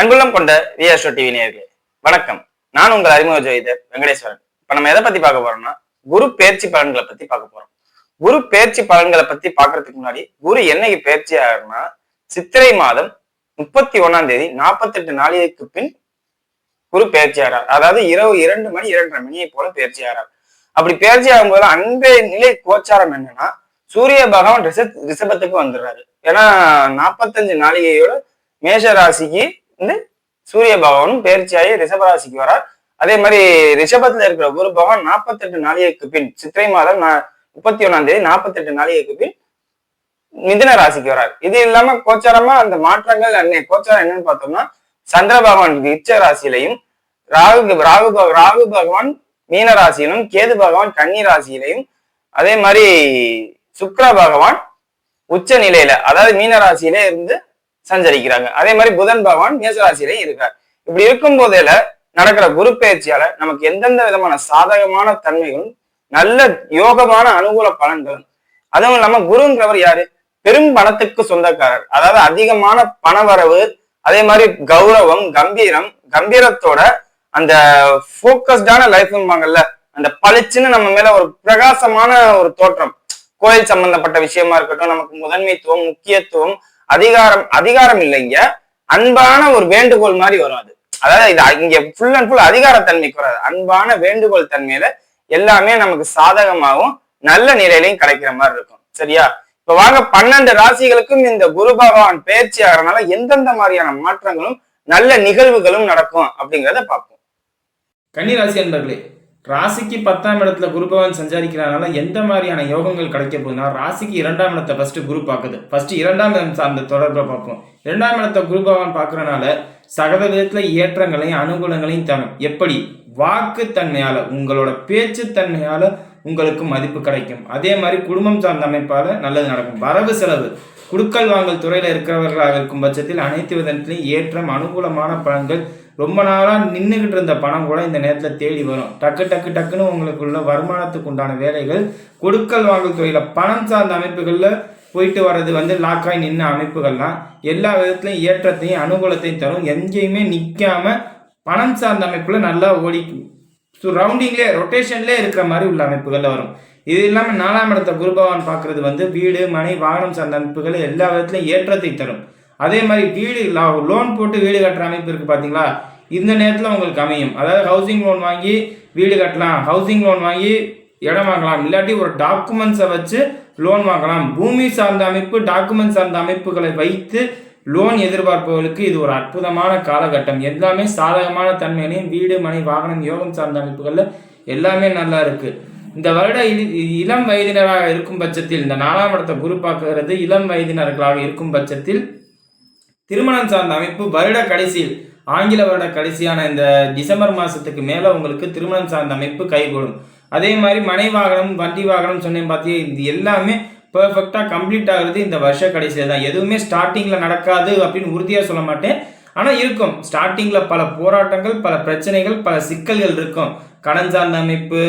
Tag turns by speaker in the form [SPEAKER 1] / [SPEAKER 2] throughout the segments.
[SPEAKER 1] அன்புள்ளம் கொண்ட VSO TV நேயர்களே வணக்கம். நான் உங்கள் அறிமுக ஜோதிடர் வெங்கடேஸ்வரன். இப்ப நம்ம எதை பத்தி பார்க்க போறோம்னா குரு பெயர்ச்சி பலன்களை பத்தி பார்க்க போறோம். குரு பெயர்ச்சி பலன்களை பத்தி பார்க்கறதுக்கு முன்னாடி குரு என்னைக்கு பெயர்ச்சி ஆகும்னா சித்திரை மாதம் 31ஆம் தேதி 48 நாளைக்கு பின் குரு பெயர்ச்சி ஆகிறார். அதாவது இரவு 2 மணி 2:30 மணியை போல பெயர்ச்சி ஆகிறார். அப்படி பெயர்ச்சி ஆகும்போது அன்றைய நிலை கோச்சாரம் என்னன்னா சூரிய பகவான் ரிஷபத்துக்கு வந்துடுறாரு. ஏன்னா 45 நாளிகையோட மேஷ ராசிக்கு சூரிய பகவானும் பயிற்சியாகி ரிஷபராசிக்கு வரார். அதே மாதிரி ரிஷபத்துல இருக்கிற குரு பகவான் 48 நாளிகைக்கு பின் சித்திரை மாதம் 31ஆம் தேதி 48 நாளிகைக்கு பின் மிதுன ராசிக்கு வரார். இது இல்லாம கோச்சாரமா அந்த மாற்றங்கள் கோச்சாரம் என்னன்னு பார்த்தோம்னா சந்திர பகவான் இச்ச ராசியிலையும் ராகு பகவான் மீன ராசியிலும் கேது பகவான் கன்னி ராசியிலையும் அதே மாதிரி சுக்கிர பகவான் உச்ச நிலையில அதாவது மீன ராசியில இருந்து சஞ்சரிக்கிறாங்க. அதே மாதிரி புதன் பகவான் மேசராசியிலையும் இருக்கார். இப்படி இருக்கும் போதில நடக்கிற குரு பயிற்சியால நமக்கு எந்தெந்த விதமான சாதகமான தன்மைகளும் நல்ல யோகமான அனுகூல பலன்களும், அதுவும் இல்லாம குருங்கிறவர் யாரு? பெரும் பணத்துக்கு சொந்தக்காரர். அதாவது அதிகமான பணவரவு, அதே மாதிரி கௌரவம், கம்பீரத்தோட அந்த போக்கஸ்டான லைஃப்பாங்கல்ல, அந்த பளிச்சுன்னு நம்ம மேல ஒரு பிரகாசமான ஒரு தோற்றம், கோயில் சம்பந்தப்பட்ட விஷயமா இருக்கட்டும், நமக்கு முதன்மைத்துவம், முக்கியத்துவம், அதிகாரம் இல்லைங்க, அன்பான ஒரு வேண்டுகோள் மாதிரி வரும். அதாவது இது இங்க ஃபுல் அண்ட் ஃபுல் அதிகாரத்தன்மைக்கு வராது, அன்பான வேண்டுகோள் தன்மையில எல்லாமே நமக்கு சாதகமாகவும் நல்ல நிலையிலையும் கிடைக்கிற மாதிரி இருக்கும். சரியா? இப்ப வாங்க 12 ராசிகளுக்கும் இந்த குரு பகவான் பயிற்சி ஆகிறதுனால எந்தெந்த மாதிரியான மாற்றங்களும் நல்ல நிகழ்வுகளும் நடக்கும் அப்படிங்கிறத பார்ப்போம்.
[SPEAKER 2] கன்னிராசி அன்பர்களே, ராசிக்கு 10ஆம் இடத்துல குரு பகவான் சஞ்சாரிக்கிறதுனால எந்த மாதிரியான யோகங்கள் கிடைக்க போகுதுன்னா, ராசிக்கு 2ஆம் இடத்தை ஃபர்ஸ்ட் குரு பார்க்குது. ஃபர்ஸ்ட் 2ஆம் இடம் சார்ந்த தொடர்பை பார்ப்போம். 2ஆம் இடத்தை குரு பகவான் பார்க்கறதுனால சகல விதத்துல ஏற்றங்களையும் அனுகூலங்களையும் தரும். எப்படி? வாக்கு தன்மையால, உங்களோட பேச்சு தன்மையால உங்களுக்கு மதிப்பு கிடைக்கும். அதே மாதிரி குடும்பம் சார்ந்த அமைப்பால நல்லது நடக்கும். வரவு செலவு, குடுக்கல் வாங்கல் துறையில இருக்கிறவர்களாக இருக்கும் பட்சத்தில் அனைத்து விதத்திலையும் ஏற்றம், அனுகூலமான பலன்கள், ரொம்ப நாளாக நின்றுகிட்டு இருந்த பணம் கூட இந்த நேரத்தில் தேடி வரும். டக்குன்னு உங்களுக்குள்ள வருமானத்துக்கு உண்டான வேலைகள், கொடுக்கல் வாங்கல் துறையில் பணம் சார்ந்த அமைப்புகளில் போயிட்டு வர்றது லாக்காய் நின்ன அமைப்புகள்லாம் எல்லா விதத்துலையும் ஏற்றத்தையும் அனுகூலத்தையும் தரும். எங்கேயுமே நிற்காம பணம் சார்ந்த அமைப்புல நல்லா ஓடி ரவுண்டிங்லேயே ரொட்டேஷன்லேயே இருக்கிற மாதிரி உள்ள அமைப்புகளில் வரும். இது இல்லாமல் 4ஆம் இடத்தை குரு பகவான் பார்க்கறது வீடு, மனை, வாகனம் சார்ந்த அமைப்புகள் எல்லா விதத்துலையும் ஏற்றத்தை தரும். அதே மாதிரி வீடு லோன் போட்டு வீடு கட்டுற அமைப்பு இருக்குது பார்த்தீங்களா, இந்த நேரத்தில் உங்களுக்கு அமையும். அதாவது ஹவுசிங் லோன் வாங்கி வீடு கட்டலாம், ஹவுசிங் லோன் வாங்கி இடம் வாங்கலாம், இல்லாட்டி ஒரு டாக்குமெண்ட்ஸை வச்சு லோன் வாங்கலாம். பூமி சார்ந்த அமைப்பு, டாக்குமெண்ட் சார்ந்த அமைப்புகளை வைத்து லோன் எதிர்பார்ப்பவர்களுக்கு இது ஒரு அற்புதமான காலகட்டம். எல்லாமே சாதகமான தன்மையிலையும் வீடு, மனை, வாகனம், யோகம் சார்ந்த அமைப்புகளில் எல்லாமே நல்லா இருக்கு. இந்த வருட இளம் வயதினராக இருக்கும் பட்சத்தில், இந்த 4ஆம் இடத்தை குரு பார்க்கிறது இளம் வயதினர்களாக இருக்கும் பட்சத்தில் திருமணம் சார்ந்த அமைப்பு வருட கடைசியில், ஆங்கில வருட கடைசியான இந்த டிசம்பர் மாதத்துக்கு மேலே உங்களுக்கு திருமணம் சார்ந்த அமைப்பு கைகூடும். அதே மாதிரி மனை வாகனம், வண்டி வாகனம் சொன்னேன் பார்த்தீங்க, இது எல்லாமே பெர்ஃபெக்டாக கம்ப்ளீட் ஆகுறது இந்த வருஷ கடைசியில் தான். எதுவுமே ஸ்டார்டிங்கில் நடக்காது அப்படின்னு உறுதியாக சொல்ல மாட்டேன், ஆனால் இருக்கும். ஸ்டார்டிங்கில் பல போராட்டங்கள், பல பிரச்சனைகள், பல சிக்கல்கள் இருக்கும். கடன் சார்ந்த அமைப்பு,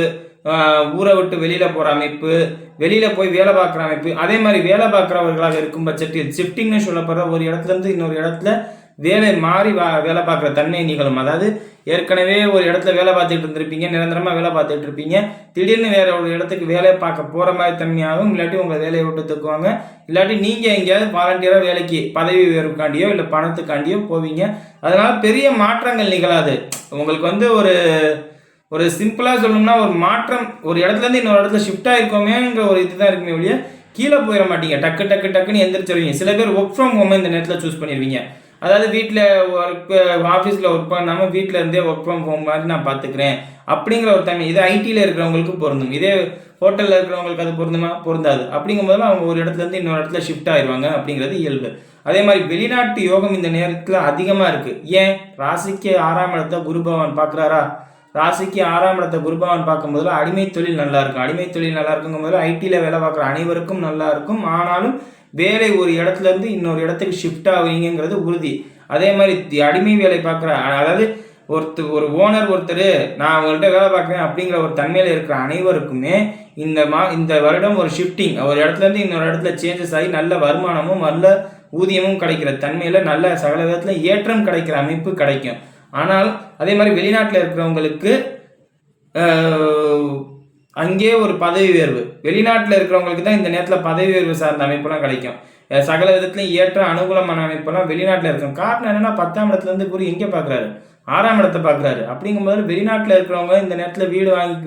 [SPEAKER 2] ஊரை விட்டு வெளியில் போகிற அமைப்பு, வெளியில் போய் வேலை பார்க்குற அமைப்பு, அதே மாதிரி வேலை பார்க்குறவர்களாக இருக்கும் பட்சத்தில் ஷிஃப்டிங்னு சொல்லப்படுற ஒரு இடத்துலேருந்து இன்னொரு இடத்துல வேலை மாறி வேலை பார்க்குற தன்மை நிகழும். அதாவது ஏற்கனவே ஒரு இடத்துல வேலை பார்த்துட்டு இருந்திருப்பீங்க, நிரந்தரமாக வேலை பார்த்துட்டு இருப்பீங்க, திடீர்னு வேற ஒரு இடத்துக்கு வேலை பார்க்க போகிற மாதிரி தன்மையாகும். இல்லாட்டி உங்களை வேலையை விட்டு தூக்குவாங்க, இல்லாட்டி நீங்கள் எங்கேயாவது வாலண்டியராக வேலைக்கு பதவி உயர்வுக்காண்டியோ இல்லை பணத்துக்காண்டியோ போவீங்க. அதனால் பெரிய மாற்றங்கள் நிகழாது. உங்களுக்கு ஒரு சிம்பிளாக சொல்லணும்னா ஒரு மாற்றம், ஒரு இடத்துலேருந்து இன்னொரு இடத்துல ஷிஃப்ட் ஆகிருக்கோமேங்கிற ஒரு இதுதான் இருக்குமே ஒழிய கீழே போயிட மாட்டீங்க. டக்குன்னு எந்திரிச்சிருவீங்க. சில பேர் ஒர்க் ஃப்ரம் ஹோம் இந்த நேரத்தில் சூஸ் பண்ணிடுவீங்க. அதாவது வீட்டில் ஆஃபீஸில் ஒர்க் பண்ணாமல் வீட்டில் இருந்தே ஒர்க் ஃப்ரம் ஹோம் மாதிரி நான் பார்த்துக்கிறேன் அப்படிங்கிற ஒரு தன்மை. இது ஐடியில் இருக்கிறவங்களுக்கு பொருந்தும். இதே ஹோட்டலில் இருக்கிறவங்களுக்கு அது பொருந்துமா? பொருந்தாது. அப்படிங்கும்போது அவங்க ஒரு இடத்துலேருந்து இன்னொரு இடத்துல ஷிஃப்ட் ஆயிடுவாங்க அப்படிங்கிறது இயல்பு. அதே மாதிரி வெளிநாட்டு யோகம் இந்த நேரத்தில் அதிகமாக இருக்குது. ஏன்? ராசிக்கு 6ஆம் இடத்தை குரு பகவான் பார்க்குறாரா? ராசிக்கு 6ஆம் இடத்தை குரு பகவான் பார்க்கும்போது அடிமை தொழில் நல்லா இருக்கும். அடிமை தொழில் நல்லா இருக்குங்கும் போது ஐடியில் வேலை பார்க்குற அனைவருக்கும் நல்லா இருக்கும். ஆனாலும் வேலை ஒரு இடத்துல இருந்து இன்னொரு இடத்துக்கு ஷிஃப்ட் ஆகுவீங்கிறது உறுதி. அதே மாதிரி அடிமை வேலை பார்க்குற, அதாவது ஒரு ஓனர் ஒருத்தர் நான் அவங்கள்ட்ட வேலை பார்க்குறேன் அப்படிங்கிற ஒரு தன்மையில் இருக்கிற அனைவருக்குமே இந்த வருடம் ஒரு ஷிஃப்டிங், ஒரு இடத்துல இருந்து இன்னொரு இடத்துல சேஞ்சஸ் ஆகி நல்ல வருமானமும் நல்ல ஊதியமும் கிடைக்கிற தன்மையில நல்ல சகல விதத்துல ஏற்றம் கிடைக்கிற அமைப்பு கிடைக்கும். ஆனால் அதே மாதிரி வெளிநாட்டில் இருக்கிறவங்களுக்கு அங்கே ஒரு பதவி உயர்வு, வெளிநாட்டில் இருக்கிறவங்களுக்கு தான் இந்த நேரத்தில் பதவி உயர்வு சார்ந்த அமைப்பெல்லாம் கிடைக்கும். சகல விதத்துலையும் ஏற்ற அனுகூலமான அமைப்பெல்லாம் வெளிநாட்டில் இருக்கும். காரணம் என்னன்னா 10ஆம் இடத்துல இருந்து குரு எங்கே பார்க்குறாரு, 6ஆம் இடத்தை பார்க்குறாரு. அப்படிங்கும்போது வெளிநாட்டில் இருக்கிறவங்க இந்த நேரத்தில்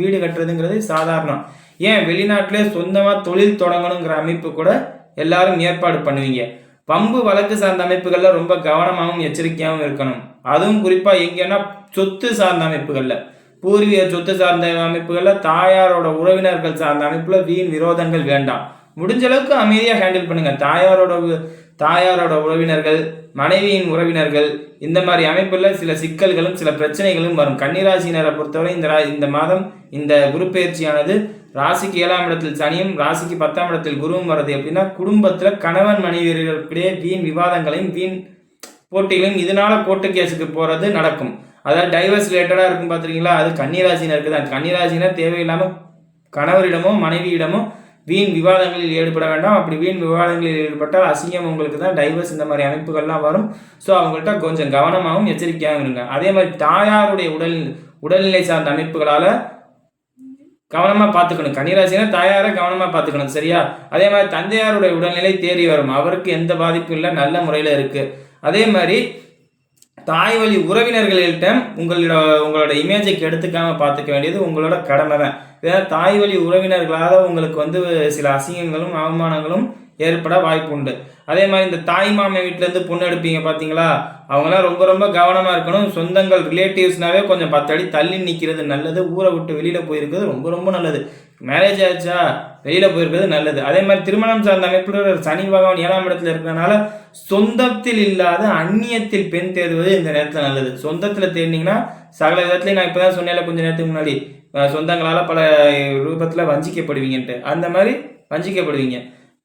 [SPEAKER 2] வீடு கட்டுறதுங்கிறது சாதாரணம். ஏன் வெளிநாட்டிலே சொந்தமாக தொழில் தொடங்கணுங்கிற அமைப்பு கூட எல்லாரும் ஏற்பாடு பண்ணுவீங்க. பம்பு வழக்கு சார்ந்த அமைப்புகளில் ரொம்ப கவனமாகவும் எச்சரிக்கையாகவும் இருக்கணும். அதுவும் குறிப்பாக எங்கன்னா சொத்து சார்ந்த அமைப்புகளில், பூர்வீக சொத்து சார்ந்த அமைப்புகளில், தாயாரோட உறவினர்கள் சார்ந்த அமைப்பில் வீண் விரோதங்கள் வேண்டாம். முடிஞ்ச அளவுக்கு அமைதியாக ஹேண்டில் பண்ணுங்க. தாயாரோட உறவினர்கள், மனைவியின் உறவினர்கள், இந்த மாதிரி அமைப்பில் சில சிக்கல்களும் சில பிரச்சனைகளும் வரும். கன்னிராசினரை பொறுத்தவரை இந்த மாதம் இந்த குரு பயிற்சியானது ராசிக்கு 7ஆம் இடத்தில் சனியும் ராசிக்கு 10ஆம் இடத்தில் குருவும் வர்றது எப்படின்னா, குடும்பத்தில் கணவன் மனைவியர்களுக்கிடையே வீண் விவாதங்களையும் வீண் போட்டிகளையும் இதனால கோர்ட்டு கேஸுக்கு போகிறது நடக்கும். அதாவது டைவர்ஸ் ரிலேட்டடாக இருக்கும் பார்த்துருக்கீங்களா, அது கன்னிராசினருக்கு தான். கன்னிராசினர் தேவையில்லாமல் கணவரிடமோ மனைவியிடமோ வீண் விவாதங்களில் ஈடுபட வேண்டாம். அப்படி வீண் விவாதங்களில் ஈடுபட்டால் அசிங்கம் உங்களுக்கு தான். டைவர்ஸ் இந்த மாதிரி அமைப்புகள்லாம் வரும். ஸோ அவங்கள்ட்ட கொஞ்சம் கவனமாகவும் எச்சரிக்கையாகவும் இருங்க. அதே மாதிரி தாயாருடைய உடல்நிலை சார்ந்த அமைப்புகளால் கவனமாக பார்த்துக்கணும். கன்னிராசினர் தாயாரை கவனமாக பார்த்துக்கணும், சரியா? அதே மாதிரி தந்தையாருடைய உடல்நிலை தேறி வரும். அவருக்கு எந்த பாதிப்பும் இல்லை, நல்ல முறையில் இருக்குது. அதே மாதிரி தாய் வழி உறவினர்கள்கிட்ட உங்களோட இமேஜை கெடுத்துக்காமல் பார்த்துக்க வேண்டியது உங்களோட கடமை தான். ஏன்னா தாய் வழி உறவினர்களால் உங்களுக்கு சில அசிங்கங்களும் அவமானங்களும் ஏற்பட வாய்ப்பு உண்டு. அதே மாதிரி இந்த தாய் மாமன் வீட்டிலேருந்து பொண்ணு எடுப்பீங்க பார்த்தீங்களா, அவங்களாம் ரொம்ப ரொம்ப கவனமாக இருக்கணும். சொந்தங்கள் ரிலேட்டிவ்ஸ்னாவே கொஞ்சம் 10 அடி தள்ளி நிற்கிறது நல்லது. ஊரை விட்டு வெளியில் போயிருக்கிறது ரொம்ப ரொம்ப நல்லது. மேரேஜ் ஆச்சா வெளியில் போயிருக்கிறது நல்லது. அதே மாதிரி திருமணம் சார்ந்த அமைப்பில் சனி பகவான் 7ஆம் இடத்துல இருக்கிறனால சொந்தத்தில் இல்லாத அந்நியத்தில் பெண் தேடுவது இந்த நேரத்தில் நல்லது. சொந்தத்தில் தேடினீங்கன்னா சகல விதத்துலையும், நான் இப்போ தான் சொன்னேன் கொஞ்சம் நேரத்துக்கு முன்னாடி, சொந்தங்களால் பல ரூபத்தில் வஞ்சிக்கப்படுவீங்கன்ட்டு, அந்த மாதிரி வஞ்சிக்கப்படுவீங்க.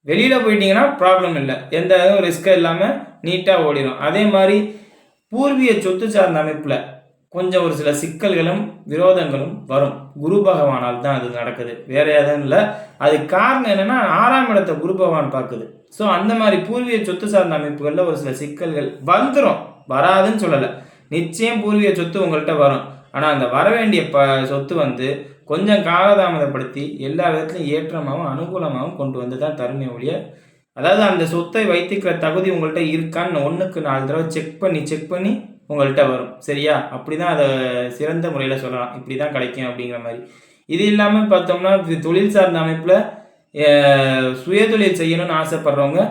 [SPEAKER 2] வெளியில் போயிட்டீங்கன்னா ப்ராப்ளம் இல்லை, எந்த ரிஸ்க்கும் இல்லாமல் நீட்டாக ஓடிடும். அதே மாதிரி பூர்வீக சொத்து சார்ந்த அமைப்பில் கொஞ்சம் ஒரு சில சிக்கல்களும் விரோதங்களும் வரும். குரு பகவானால் தான் அது நடக்குது, வேற எதுவும் இல்லை. அது காரணம் என்னன்னா 6ஆம் இடத்தை குரு பகவான் பார்க்குது. ஸோ அந்த மாதிரி பூர்வீக சொத்து சார்ந்த அமைப்புகளில் ஒரு சில சிக்கல்கள் வந்துடும், வராதுன்னு சொல்லலை. நிச்சயம் பூர்வீக சொத்து உங்கள்கிட்ட வரும். ஆனால் அந்த வர வேண்டிய சொத்து கொஞ்சம் காலதாமதப்படுத்தி எல்லா விதத்துலையும் ஏற்றமாகவும் அனுகூலமாகவும் கொண்டு வந்து தான் தருமை ஒழிய, அதாவது அந்த சொத்தை வைத்துக்கிற தகுதி உங்கள்கிட்ட இருக்கான்னு 1க்கு 4 தடவை செக் பண்ணி உங்கள்கிட்ட வரும், சரியா? அப்படி தான் அதை சிறந்த முறையில் சொல்லலாம், இப்படி தான் கிடைக்கும் அப்படிங்கிற மாதிரி. இது இல்லாமல் பார்த்தோம்னா தொழில் சார்ந்த அமைப்பில் சுயதொழில் செய்யணும்னு ஆசைப்படுறவங்க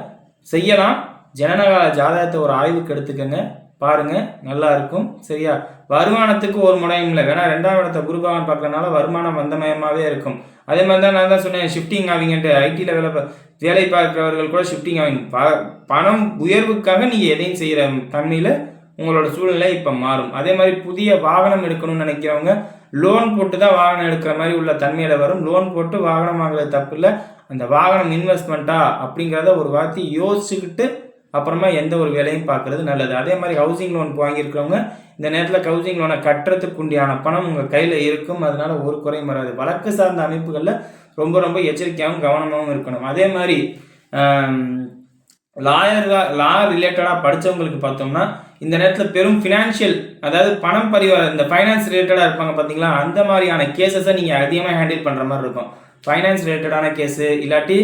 [SPEAKER 2] செய்யலாம். ஜனனகால ஜாதகத்தை ஒரு ஆய்வுக்கு எடுத்துக்கோங்க, பாருங்க, நல்லா இருக்கும், சரியா? வருமானத்துக்கு ஒரு முனையும் இல்லை. வேணா 2ஆம் இடத்தை குரு பகவான் பார்க்கறதுனால வருமானம் வந்தமயமாகவே இருக்கும். அதே மாதிரி தான் நான் தான் சொன்னேன், ஷிஃப்டிங் ஆவீங்கன்ட்டு. ஐடியில் வேலை பார்க்குறவர்கள் கூட ஷிஃப்டிங் ஆவீங்க. பணம் உயர்வுக்காக நீங்கள் எதையும் செய்கிற தன்மையில் உங்களோட சூழ்நிலை இப்போ மாறும். அதே மாதிரி புதிய வாகனம் எடுக்கணும்னு நினைக்கிறவங்க லோன் போட்டு தான் வாகனம் எடுக்கிற மாதிரி உள்ள தன்மையில் வரும். லோன் போட்டு வாகனம் வாங்குறது தப்பு இல்லை, அந்த வாகனம் இன்வெஸ்ட்மெண்ட்டா அப்படிங்கிறத ஒரு வார்த்தை யோசிச்சுக்கிட்டு அப்புறமா எந்த ஒரு வேலையும் பார்க்குறது நல்லது. அதே மாதிரி ஹவுசிங் லோன் வாங்கியிருக்கிறவங்க இந்த நேரத்தில் ஹவுசிங் லோனை கட்டுறதுக்கு உண்டியான பணம் உங்கள் கையில் இருக்கும், அதனால ஒரு குறையும் வராது. வழக்கு சார்ந்த அமைப்புகளில் ரொம்ப ரொம்ப எச்சரிக்கையாகவும் கவனமாகவும் இருக்கணும். அதே மாதிரி லா ரிலேட்டடாக படித்தவங்களுக்கு பார்த்தோம்னா இந்த நேரத்தில் பெரும் ஃபினான்ஷியல், அதாவது பணம் பரிவாரம், இந்த ஃபைனான்ஸ் ரிலேட்டடாக இருப்பாங்க பார்த்தீங்களா, அந்த மாதிரியான கேசஸை நீங்கள் அதிகமாக ஹேண்டில் பண்ணுற மாதிரி இருக்கும். ஃபைனான்ஸ் ரிலேட்டடான கேஸு, இல்லாட்டி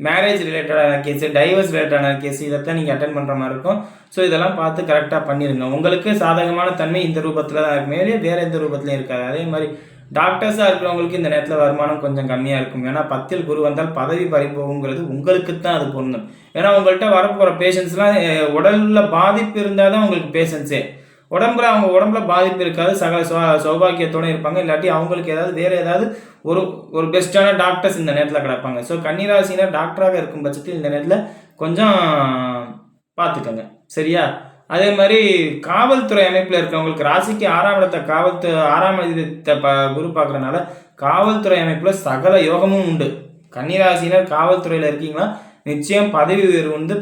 [SPEAKER 2] மேரேஜ் ரிலேட்டடான கேஸு, டைவர்ஸ் ரிலேட்டடான கேஸு, இதைத்தான் நீங்கள் அட்டென்ட் பண்ணுற மாதிரி இருக்கும். ஸோ இதெல்லாம் பார்த்து கரெக்டாக பண்ணிடுங்க. உங்களுக்கு சாதகமான தன்மை இந்த ரூபத்தில் தான் இருக்கும், வேறு எந்த ரூபத்துலையும் இருக்காது. அதே மாதிரி டாக்டர்ஸாக இருக்கிறவங்களுக்கு இந்த நேரத்தில் வருமானம் கொஞ்சம் கம்மியாக இருக்கும். ஏன்னா 10ல் குரு வந்தால் பதவி பறிப்போங்கிறது உங்களுக்கு தான் அது பொருந்தும். ஏன்னா உங்கள்கிட்ட வரப்போகிற பேஷண்ட்ஸ்லாம் உடலில் பாதிப்பு இருந்தால் தான் உங்களுக்கு பேஷண்ட்ஸே. அவங்க உடம்புல பாதிப்பு இருக்காது, சகல சௌபாக்கியத்தோடு இருப்பாங்க. இல்லாட்டி அவங்களுக்கு வேறு ஏதாவது ஒரு பெஸ்ட்டான டாக்டர்ஸ் இந்த நேரத்தில் கிடப்பாங்க. ஸோ கன்னிராசினர் டாக்டராக இருக்கும் பட்சத்தில் இந்த நேரத்தில் கொஞ்சம் பார்த்துக்கோங்க, சரியா? அதே மாதிரி காவல்துறை அமைப்பில் இருக்கிறவங்களுக்கு ராசிக்கு 6ஆம் இடத்தை 6ஆம் இடத்தை குரு பார்க்குறதுனால காவல்துறை அமைப்பில் சகல யோகமும் உண்டு. கன்னிராசினர் காவல்துறையில் இருக்கீங்களா, நிச்சயம் பதவி உயர்வு உண்டு,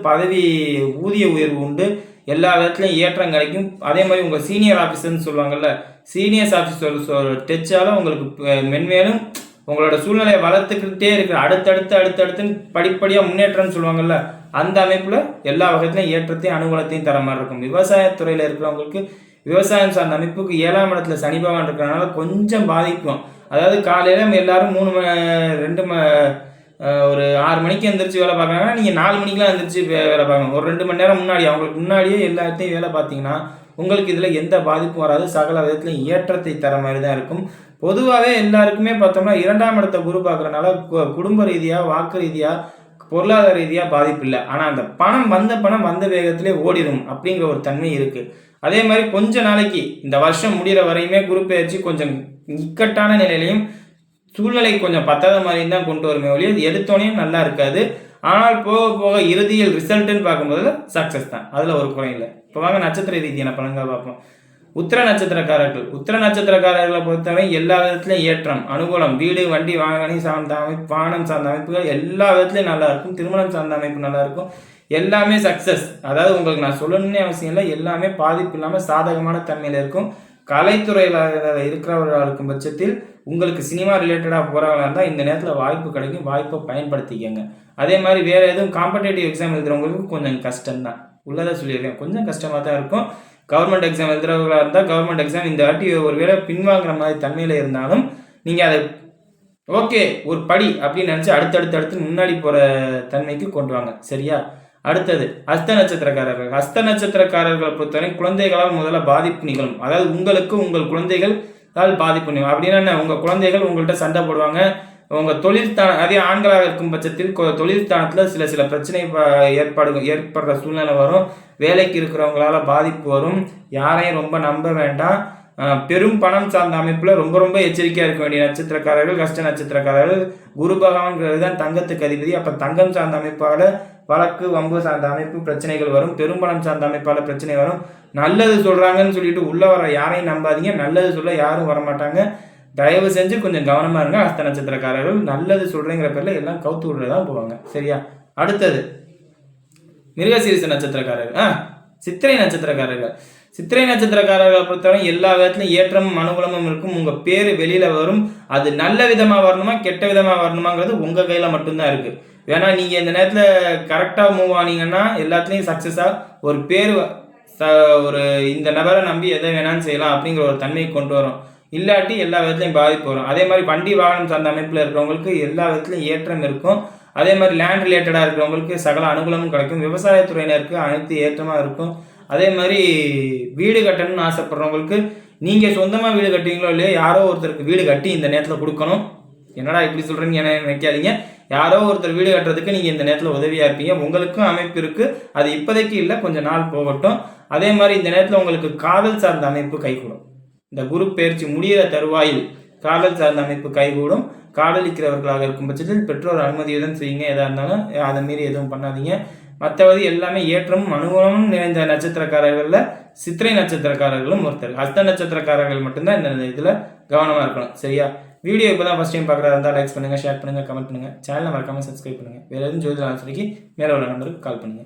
[SPEAKER 2] ஊதிய உயர்வு உண்டு, எல்லா விதத்துலையும் ஏற்றம் கிடைக்கும். அதே மாதிரி உங்கள் சீனியர் ஆஃபீஸர்னு சொல்லுவாங்கள்ல, சீனியர்ஸ் ஆஃபீஸர் டச்சால் உங்களுக்கு மென்மேலும் உங்களோட சூழ்நிலையை வளர்த்துக்கிட்டே இருக்கிற அடுத்தடுத்துன்னு படிப்படியாக முன்னேற்றம்னு சொல்லுவாங்கள்ல, அந்த அமைப்புல எல்லா வகையிலையும் ஏற்றத்தையும் அனுகூலத்தையும் தர மாதிரி இருக்கும். விவசாயத்துறையில இருக்கிறவங்களுக்கு விவசாயம் சார்ந்த அமைப்புக்கு 7ஆம் இடத்துல சனி பகவான் இருக்கிறனால கொஞ்சம் பாதிக்கும். அதாவது காலையில நம்ம எல்லாரும் ஒரு 6 மணிக்கு எந்திரிச்சு வேலை பார்க்குறாங்கன்னா நீங்கள் 4 மணிக்கெலாம் எந்திரிச்சு வேலை பார்க்கணும். ஒரு 2 மணி நேரம் முன்னாடி அவங்களுக்கு முன்னாடியே எல்லாத்தையும் வேலை பார்த்தீங்கன்னா உங்களுக்கு இதில் எந்த பாதிப்பும் வராது. சகல விதத்துலையும் ஏற்றத்தை தர மாதிரி தான் இருக்கும். பொதுவாகவே எல்லாருக்குமே பார்த்தோம்னா 2ஆம் இடத்தை குரு பார்க்குறனால குடும்ப ரீதியாக, வாக்கு ரீதியாக, பொருளாதார ரீதியாக பாதிப்பு இல்லை. ஆனால் அந்த பணம் வந்த வேகத்திலே ஓடிடும் அப்படிங்கிற ஒரு தன்மை இருக்குது. அதே மாதிரி கொஞ்ச நாளைக்கு இந்த வருஷம் முடிகிற வரையுமே குரு பெயர்ச்சி கொஞ்சம் இக்கட்டான நிலையிலையும் சூழ்நிலை கொஞ்சம் பத்தாத மாதிரி தான் கொண்டு வருமே ஒழிய எடுத்தோனையும் நல்லா இருக்காது. ஆனால் போக போக இறுதியில் ரிசல்ட்டுன்னு பார்க்கும்போது சக்ஸஸ் தான், அதில் ஒரு குறை இல்லை. இப்போ வாங்க நட்சத்திர ரீதியான பலன்கள் பார்ப்போம். உத்திர நட்சத்திரக்காரர்களை பொறுத்தவரை எல்லா விதத்துலையும் ஏற்றம், அனுகூலம், வீடு, வண்டி, வாகனம் சார்ந்த அமைப்பு, வாகனம் சார்ந்த அமைப்புகள் எல்லா விதத்துலையும் நல்லா இருக்கும். திருமணம் சார்ந்த அமைப்பு நல்லா இருக்கும். எல்லாமே சக்ஸஸ். அதாவது உங்களுக்கு நான் சொல்லணும்னே அவசியம் இல்லை, எல்லாமே பாதிப்பு இல்லாமல் சாதகமான தன்மையில் இருக்கும். கலைத்துறையில் இருக்கிறவர்களாக இருக்கும் பட்சத்தில் உங்களுக்கு சினிமா ரிலேட்டடாக போகிறவங்களா இருந்தால் இந்த நேரத்தில் வாய்ப்பு கிடைக்கும், வாய்ப்பை பயன்படுத்திக்கங்க. அதே மாதிரி வேறு எதுவும் காம்படேட்டிவ் எக்ஸாம் எழுதுறவங்களுக்கு கொஞ்சம் கஷ்டம்தான், உள்ளதை சொல்லியிருக்கேன், கொஞ்சம் கஷ்டமாக தான் இருக்கும். கவர்மெண்ட் எக்ஸாம் எழுதுறவங்களாக இருந்தால் கவர்மெண்ட் எக்ஸாம் இந்த வாட்டி ஒரு வேளை பின்வாங்குற மாதிரி தன்மையில் இருந்தாலும் நீங்கள் அதை ஓகே ஒரு படி அப்படின்னு நினச்சி அடுத்தடுத்து முன்னாடி போகிற தன்மைக்கு கொண்டு வாங்க. சரியா? அடுத்தது ஹஸ்த நட்சத்திரக்காரர்களை பொறுத்தவரை குழந்தைகளால் முதல்ல பாதிப்பு நிகழும். அதாவது உங்களுக்கு உங்கள் குழந்தைகளால் பாதிப்பு நிகழும். அப்படின்னா உங்கள் குழந்தைகள் உங்கள்கிட்ட சண்டை போடுவாங்க. உங்கள் அதே ஆண்களாக இருக்கும் பட்சத்தில் தொழில் ஸ்தானத்தில் சில பிரச்சனை ஏற்படுற சூழ்நிலை வரும். வேலைக்கு இருக்கிறவங்களால பாதிப்பு வரும். யாரையும் ரொம்ப நம்ப வேண்டாம். பெரும் பணம் சார்ந்த அமைப்புல ரொம்ப ரொம்ப எச்சரிக்கையா இருக்க வேண்டிய நட்சத்திரக்காரர்கள் கஷ்ட நட்சத்திரக்காரர்கள். குரு பகவான்கிறது தான் தங்கத்துக்கு அதிபதி. அப்ப தங்கம் சார்ந்த அமைப்பால வழக்கு வம்பு சார்ந்த அமைப்பு பிரச்சனைகள் வரும். பெரும்பணம் சார்ந்த அமைப்பால பிரச்சனை வரும். நல்லது சொல்றாங்கன்னு சொல்லிட்டு உள்ள வர யாரையும் நம்பாதீங்க. நல்லது சொல்ல யாரும் வரமாட்டாங்க. தயவு செஞ்சு கொஞ்சம் கவனமா இருங்க. ஹஸ்த நட்சத்திரக்காரர்கள் நல்லது சொல்றேங்கிற பேர்ல எல்லாம் கவுத்து விடுறதான் போவாங்க. சரியா? அடுத்தது மிருகசீரிஷ நட்சத்திரக்காரர்கள், சித்திரை நட்சத்திரக்காரர்களை பொறுத்தவரை எல்லா விதத்துலையும் ஏற்றமும் அனுகூலமும் இருக்கும். உங்க பேரு வெளியில வரும். அது நல்ல விதமா வரணுமா கெட்ட விதமா வரணுமாங்கிறது உங்க கையில மட்டும்தான் இருக்கு. வேணா நீங்க இந்த நேரத்துல கரெக்டா மூவ் ஆனீங்கன்னா எல்லாத்துலயும் சக்சஸா ஒரு பேர் ஒரு இந்த நபரை நம்பி எதை வேணாலும் செய்யலாம் அப்படிங்கிற ஒரு தன்மையை கொண்டு வரும். இல்லாட்டி எல்லா விதத்துலையும் பாதிப்பு வரும். அதே மாதிரி வண்டி வாகனம் சார்ந்த அமைப்புல இருக்கிறவங்களுக்கு எல்லா விதத்துலையும் ஏற்றம் இருக்கும். அதே மாதிரி லேண்ட் ரிலேட்டடா இருக்கிறவங்களுக்கு சகல அனுகூலமும் கிடைக்கும். விவசாயத்துறையினருக்கு அனைத்து ஏற்றமா இருக்கும். அதே மாதிரி வீடு கட்டணும்னு ஆசைப்படுறவங்களுக்கு நீங்க சொந்தமா வீடு கட்டுவீங்களோ இல்லையோ யாரோ ஒருத்தருக்கு வீடு கட்டி இந்த நேரத்துல கொடுக்கணும். என்னடா இப்படி சொல்றீங்க நினைக்காதீங்க. யாரோ ஒருத்தர் வீடு கட்டுறதுக்கு நீங்க இந்த நேரத்துல உதவியா இருப்பீங்க. உங்களுக்கும் அமைப்பு இருக்கு. அது இப்போதைக்கு இல்லை, கொஞ்சம் நாள் போகட்டும். அதே மாதிரி இந்த நேரத்துல உங்களுக்கு காதல் சார்ந்த அமைப்பு கைகூடும். இந்த குரு பயிற்சி முடிகிற தருவாயில் காதல் சார்ந்த அமைப்பு கைகூடும். காதலிக்கிறவர்களாக இருக்கும் பட்சத்தில் பெற்றோர் அனுமதியுடன் செய்யுங்க. எதா இருந்தாலும் அதை மீறி எதுவும் பண்ணாதீங்க. மற்றபடி எல்லாமே ஏற்றமும் அனுகூலமும் நிறைந்த நட்சத்திரக்காரர்கள்ல சித்திரை நட்சத்திரக்காரர்களும் ஒருத்தர். ஹஸ்த நட்சத்திரக்காரர்கள் மட்டும்தான் இந்த இதுல கவனமா இருக்கணும். சரியா? வீடியோ இப்போதான் ஃபர்ஸ்ட் டைம் பார்க்குறதா இருந்தால் லைக்ஸ் பண்ணுங்க, ஷேர் பண்ணுங்க, கமெண்ட் பண்ணுங்க. சேனலை மறக்காம சப்ஸ்கிரைப் பண்ணுங்க. வேற எதுவும் ஜோதிட ஆலோசனைக்கு மேலே உள்ள நம்பருக்கு கால் பண்ணுங்க.